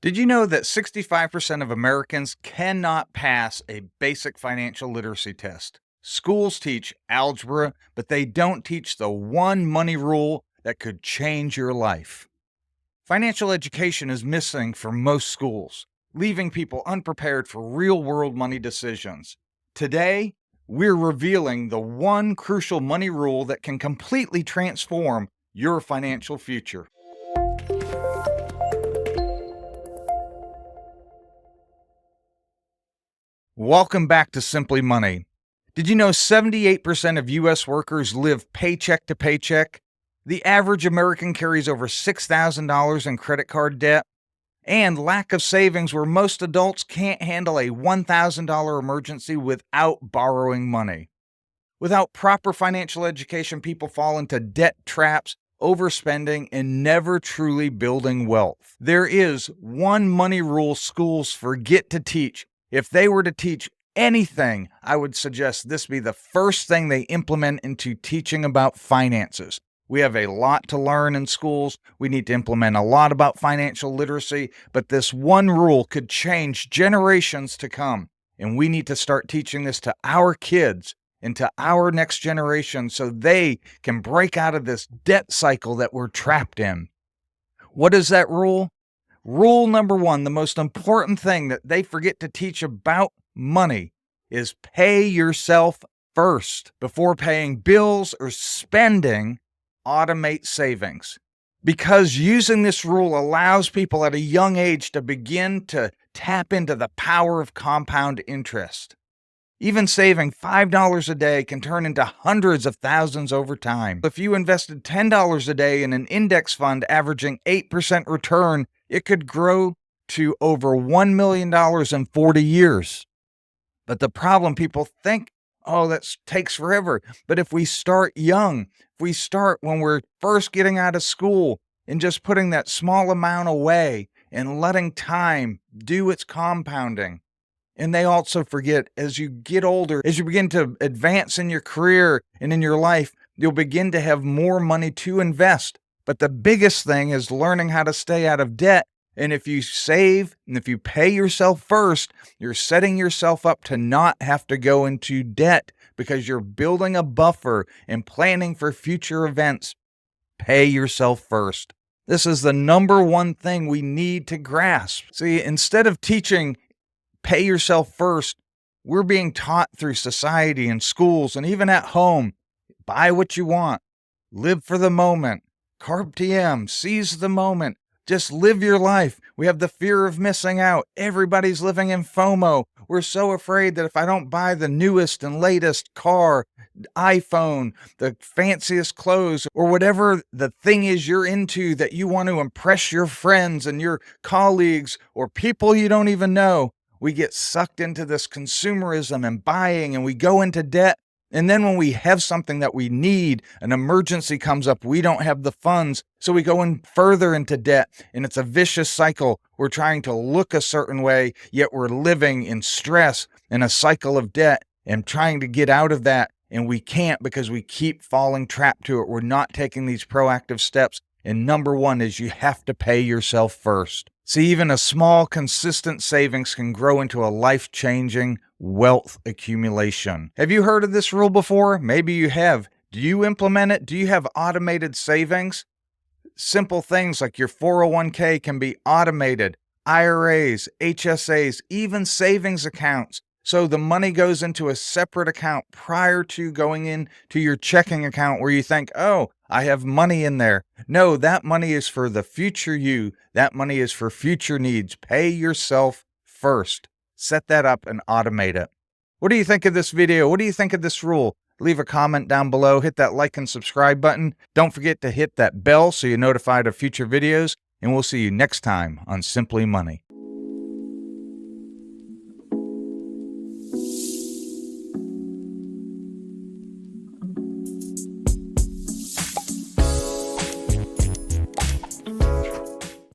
Did you know that 65% of Americans cannot pass a basic financial literacy test? Schools teach algebra, but they don't teach the one money rule that could change your life. Financial education is missing from most schools, leaving people unprepared for real world money decisions. Today, we're revealing the one crucial money rule that can completely transform your financial future. Welcome back to Simply Money. Did you know 78% of U.S. workers live paycheck to paycheck? The average American carries over $6,000 in credit card debt, and lack of savings where most adults can't handle a $1,000 emergency without borrowing money. Without proper financial education, people fall into debt traps, overspending, and never truly building wealth. There is one money rule schools forget to teach. If they were to teach anything, I would suggest this be the first thing they implement into teaching about finances. We have a lot to learn in schools. We need to implement a lot about financial literacy, but this one rule could change generations to come. And we need to start teaching this to our kids and to our next generation so they can break out of this debt cycle that we're trapped in. What is that rule? Rule number one, the most important thing that they forget to teach about money is pay yourself first. Before paying bills or spending, automate savings. Because using this rule allows people at a young age to begin to tap into the power of compound interest. Even saving $5 a day can turn into hundreds of thousands over time. If you invested $10 a day in an index fund averaging 8% return, it could grow to over $1 million in 40 years. But the problem, people think, oh, that takes forever. But if we start young, if we start when we're first getting out of school and just putting that small amount away and letting time do its compounding. And they also forget, as you get older, as you begin to advance in your career and in your life, you'll begin to have more money to invest. But the biggest thing is learning how to stay out of debt. And if you save and if you pay yourself first, you're setting yourself up to not have to go into debt because you're building a buffer and planning for future events. Pay yourself first. This is the number one thing we need to grasp. See, instead of teaching pay yourself first, we're being taught through society and schools and even at home, buy what you want, live for the moment, carpe diem, seize the moment, just live your life. We have the fear of missing out. Everybody's living in FOMO. We're so afraid that if I don't buy the newest and latest car, iPhone, the fanciest clothes, or whatever the thing is you're into that you want to impress your friends and your colleagues or people you don't even know, we get sucked into this consumerism and buying, and we go into debt. And then when we have something that we need, an emergency comes up, we don't have the funds. So we go in further into debt, and it's a vicious cycle. We're trying to look a certain way, yet we're living in stress in a cycle of debt and trying to get out of that. And we can't because we keep falling trapped to it. We're not taking these proactive steps. And number one is you have to pay yourself first. See, even a small, consistent savings can grow into a life-changing wealth accumulation. Have you heard of this rule before? Maybe you have. Do you implement it? Do you have automated savings? Simple things like your 401k can be automated, IRAs, HSAs, even savings accounts. So the money goes into a separate account prior to going into your checking account where you think, oh, I have money in there. No, that money is for the future you. That money is for future needs. Pay yourself first. Set that up and automate it. What do you think of this video? What do you think of this rule? Leave a comment down below. Hit that like and subscribe button. Don't forget to hit that bell so you're notified of future videos. And we'll see you next time on Simply Money.